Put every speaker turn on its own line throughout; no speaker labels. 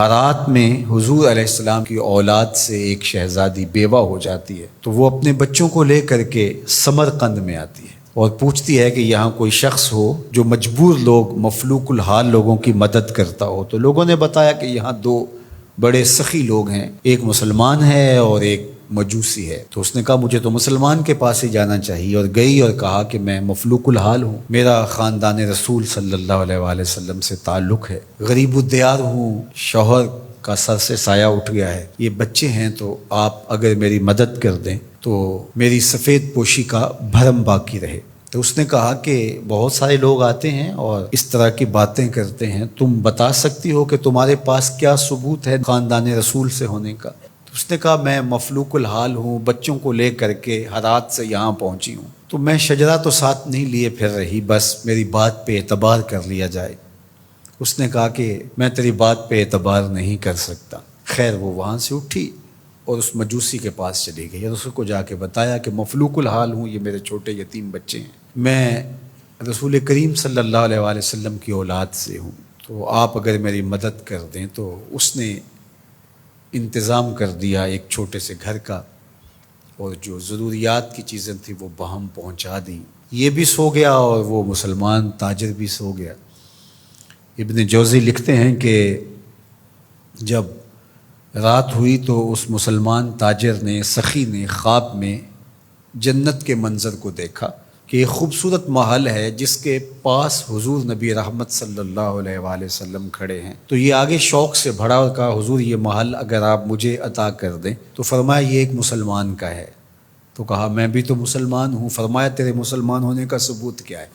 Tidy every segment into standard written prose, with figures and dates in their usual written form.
ہرات میں حضور علیہ السلام کی اولاد سے ایک شہزادی بیوہ ہو جاتی ہے، تو وہ اپنے بچوں کو لے کر کے سمرقند میں آتی ہے اور پوچھتی ہے کہ یہاں کوئی شخص ہو جو مجبور لوگ، مفلوک الحال لوگوں کی مدد کرتا ہو۔ تو لوگوں نے بتایا کہ یہاں دو بڑے سخی لوگ ہیں، ایک مسلمان ہے اور ایک مجوسی ہے۔ تو اس نے کہا مجھے تو مسلمان کے پاس ہی جانا چاہیے، اور گئی اور کہا کہ میں مفلوک الحال ہوں، میرا خاندان رسول صلی اللہ علیہ وآلہ وسلم سے تعلق ہے، غریب الدیار ہوں، شوہر کا سر سے سایہ اٹھ گیا ہے، یہ بچے ہیں، تو آپ اگر میری مدد کر دیں تو میری سفید پوشی کا بھرم باقی رہے۔ تو اس نے کہا کہ بہت سارے لوگ آتے ہیں اور اس طرح کی باتیں کرتے ہیں، تم بتا سکتی ہو کہ تمہارے پاس کیا ثبوت ہے خاندان رسول سے ہونے کا؟ تو اس نے کہا میں مفلوک الحال ہوں، بچوں کو لے کر کے ہرات سے یہاں پہنچی ہوں، تو میں شجرہ تو ساتھ نہیں لیے پھر رہی، بس میری بات پہ اعتبار کر لیا جائے۔ اس نے کہا کہ میں تیری بات پہ اعتبار نہیں کر سکتا۔ خیر وہ وہاں سے اٹھی اور اس مجوسی کے پاس چلی گئی اور اس کو جا کے بتایا کہ مفلوک الحال ہوں، یہ میرے چھوٹے یتیم بچے ہیں، میں رسول کریم صلی اللہ علیہ وآلہ وسلم کی اولاد سے ہوں، تو آپ اگر میری مدد کر دیں۔ تو اس نے انتظام کر دیا ایک چھوٹے سے گھر کا، اور جو ضروریات کی چیزیں تھیں وہ باہم پہنچا دیں۔ یہ بھی سو گیا اور وہ مسلمان تاجر بھی سو گیا۔ ابن جوزی لکھتے ہیں کہ جب رات ہوئی تو اس مسلمان تاجر نے، سخی نے، خواب میں جنت کے منظر کو دیکھا کہ ایک خوبصورت محل ہے جس کے پاس حضور نبی رحمت صلی اللہ علیہ وآلہ وسلم کھڑے ہیں۔ تو یہ آگے شوق سے بھرا اور کہا حضور یہ محل اگر آپ مجھے عطا کر دیں۔ تو فرمایا یہ ایک مسلمان کا ہے۔ تو کہا میں بھی تو مسلمان ہوں۔ فرمایا تیرے مسلمان ہونے کا ثبوت کیا ہے؟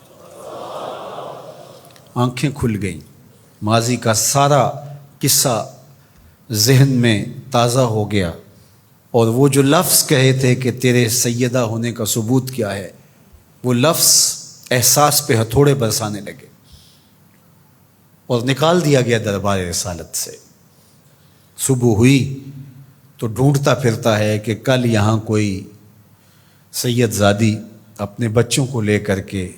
آنکھیں کھل گئیں، ماضی کا سارا قصہ ذہن میں تازہ ہو گیا، اور وہ جو لفظ کہے تھے کہ تیرے سیدہ ہونے کا ثبوت کیا ہے، وہ لفظ احساس پہ ہتھوڑے برسانے لگے اور نکال دیا گیا دربار رسالت سے۔ صبح ہوئی تو ڈھونڈتا پھرتا ہے کہ کل یہاں کوئی سید زادی اپنے بچوں کو لے کر کے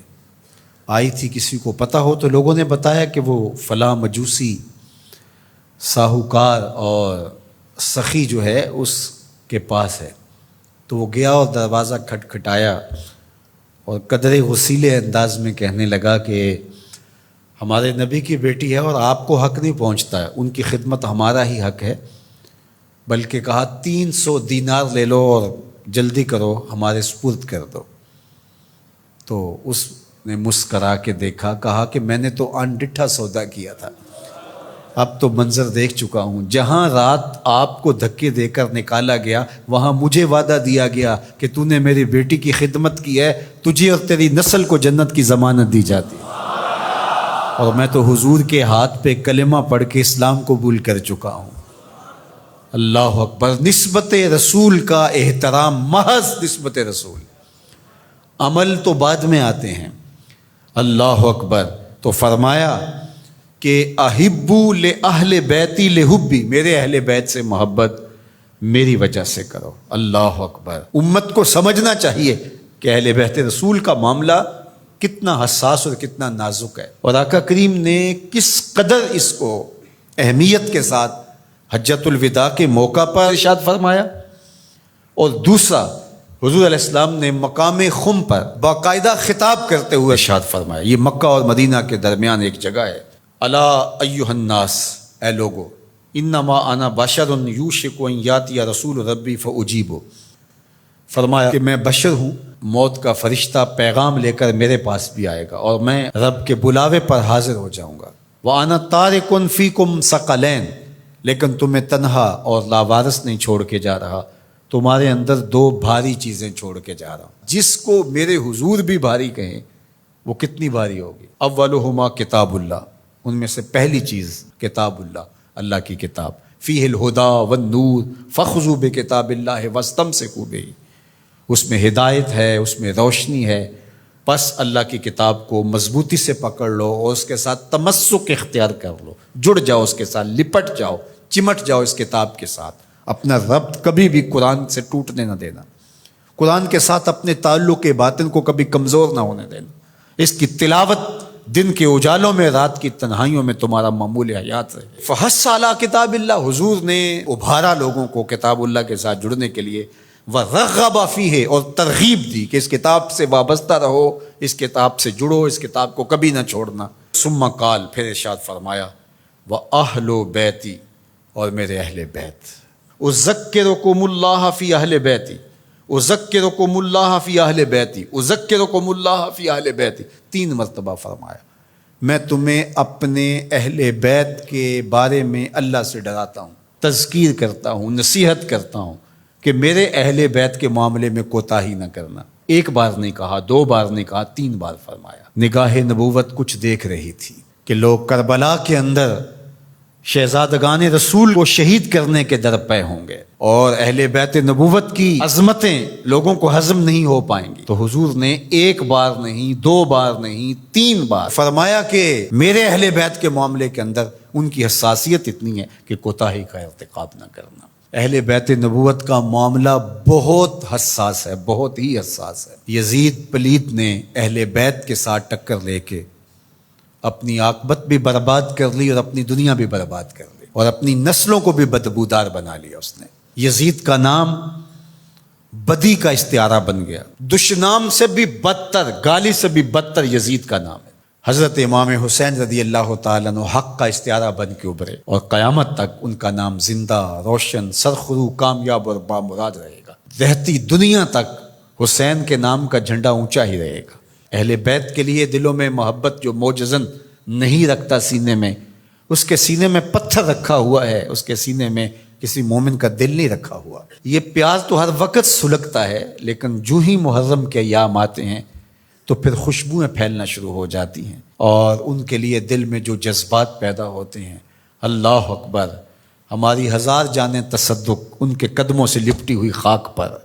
آئی تھی، کسی کو پتہ ہو تو لوگوں نے بتایا کہ وہ فلاں مجوسی ساہوکار اور سخی جو ہے اس کے پاس ہے۔ تو وہ گیا اور دروازہ کھٹکھٹایا اور قدرے غسیلے انداز میں کہنے لگا کہ ہمارے نبی کی بیٹی ہے اور آپ کو حق نہیں پہنچتا ہے، ان کی خدمت ہمارا ہی حق ہے، بلکہ کہا 300 دینار لے لو اور جلدی کرو ہمارے سپرد کر دو۔ تو اس نے مسکرا کے دیکھا، کہا کہ میں نے تو انڈٹھا سودا کیا تھا، اب تو منظر دیکھ چکا ہوں، جہاں رات آپ کو دھکے دے کر نکالا گیا وہاں مجھے وعدہ دیا گیا کہ تو نے میری بیٹی کی خدمت کی ہے، تجھے اور تیری نسل کو جنت کی ضمانت دی جاتی ہے، اور میں تو حضور کے ہاتھ پہ کلمہ پڑھ کے اسلام قبول کر چکا ہوں۔ اللہ اکبر۔ نسبت رسول کا احترام، محض نسبت رسول، عمل تو بعد میں آتے ہیں۔ اللہ اکبر۔ تو فرمایا کہ احبو لأہل بیتی لحبی، میرے اہل بیت سے محبت میری وجہ سے کرو۔ اللہ اکبر۔ امت کو سمجھنا چاہیے کہ اہل بیت رسول کا معاملہ کتنا حساس اور کتنا نازک ہے، اور آقا کریم نے کس قدر اس کو اہمیت کے ساتھ حجۃ الوداع کے موقع پر ارشاد فرمایا، اور دوسرا حضور علیہ السلام نے مقام خم پر باقاعدہ خطاب کرتے ہوئے ارشاد فرمایا۔ یہ مکہ اور مدینہ کے درمیان ایک جگہ ہے۔ الا ایھا الناس، اے لوگو، انما انا بشر یوشک ان یاتی رسول ربی فاجیب، فرمایا کہ میں بشر ہوں، موت کا فرشتہ پیغام لے کر میرے پاس بھی آئے گا اور میں رب کے بلاوے پر حاضر ہو جاؤں گا۔ وانا تارک فیکم ثقلین، لیکن تمہیں تنہا اور لاوارث نہیں چھوڑ کے جا رہا، تمہارے اندر دو بھاری چیزیں چھوڑ کے جا رہا ہوں، جس کو میرے حضور بھی بھاری کہیں وہ کتنی بھاری ہوگی۔ اولہما کتاب اللہ، ان میں سے پہلی چیز کتاب اللہ، اللہ کی کتاب، فیہ الہدی والنور فخذوا بکتاب اللہ واستمسکوا بہ، اس میں ہدایت ہے، اس میں روشنی ہے، بس اللہ کی کتاب کو مضبوطی سے پکڑ لو اور اس کے ساتھ تمسک اختیار کر لو، جڑ جاؤ اس کے ساتھ، لپٹ جاؤ، چمٹ جاؤ اس کتاب کے ساتھ، اپنا ربط کبھی بھی قرآن سے ٹوٹنے نہ دینا، قرآن کے ساتھ اپنے تعلق باطن کو کبھی کمزور نہ ہونے دینا، اس کی تلاوت دن کے اجالوں میں رات کی تنہائیوں میں تمہارا معمول حیات رہے۔ فحث علی کتاب اللہ، حضور نے ابھارا لوگوں کو کتاب اللہ کے ساتھ جڑنے کے لیے، وَرَغَّبَ فِيهِ، اور ترغیب دی کہ اس کتاب سے وابستہ رہو، اس کتاب سے جڑو، اس کتاب کو کبھی نہ چھوڑنا۔ ثم قال، پھر ارشاد فرمایا، وَأَهْلُ بَيْتِي، اور میرے اہل بیت، اذکرکم اللہ فی اہل بیتی، اذکرکم اللہ فی اہل بیتی، اذکرکم اللہ فی اہل بیتی، 3 مرتبہ فرمایا، میں تمہیں اپنے اہل بیت کے بارے میں اللہ سے ڈراتا ہوں، تذکیر کرتا ہوں، نصیحت کرتا ہوں کہ میرے اہل بیت کے معاملے میں کوتاہی نہ کرنا۔ 1 بار نہیں کہا، 2 بار نہیں کہا، 3 بار فرمایا۔ نگاہ نبوت کچھ دیکھ رہی تھی کہ لوگ کربلا کے اندر شہزادگان رسول کو شہید کرنے کے درپے ہوں گے، اور اہل بیت نبوت کی عظمتیں لوگوں کو ہضم نہیں ہو پائیں گی، تو حضور نے 1 بار نہیں، 2 بار نہیں، 3 بار فرمایا کہ میرے اہل بیت کے معاملے کے اندر ان کی حساسیت اتنی ہے کہ کوتاہی کا ارتکاب نہ کرنا۔ اہل بیت نبوت کا معاملہ بہت حساس ہے، بہت ہی حساس ہے۔ یزید پلیت نے اہل بیت کے ساتھ ٹکر لے کے اپنی عاقبت بھی برباد کر لی، اور اپنی دنیا بھی برباد کر لی، اور اپنی نسلوں کو بھی بدبودار بنا لیا اس نے۔ یزید کا نام بدی کا استعارہ بن گیا، دشنام سے بھی بدتر، گالی سے بھی بدتر یزید کا نام ہے۔ حضرت امام حسین رضی اللہ تعالیٰ عنہ حق کا استعارہ بن کے ابھرے، اور قیامت تک ان کا نام زندہ، روشن، سرخرو، کامیاب اور بامراد رہے گا۔ رہتی دنیا تک حسین کے نام کا جھنڈا اونچا ہی رہے گا۔ اہل بیت کے لیے دلوں میں محبت جو موجزن نہیں رکھتا سینے میں، اس کے سینے میں پتھر رکھا ہوا ہے، اس کے سینے میں کسی مومن کا دل نہیں رکھا ہوا۔ یہ پیاز تو ہر وقت سلگتا ہے، لیکن جو ہی محرم کے ایام آتے ہیں تو پھر خوشبوئیں پھیلنا شروع ہو جاتی ہیں، اور ان کے لیے دل میں جو جذبات پیدا ہوتے ہیں، اللہ اکبر، ہماری 1000 جانیں تصدق ان کے قدموں سے لپٹی ہوئی خاک پر۔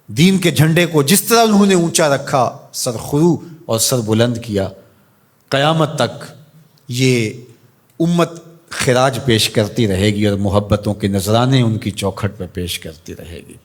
دین کے جھنڈے کو جس طرح انہوں نے اونچا رکھا، سرخرو اور سر بلند کیا، قیامت تک یہ امت خراج پیش کرتی رہے گی، اور محبتوں کے نذرانے ان کی چوکھٹ پہ پیش کرتی رہے گی۔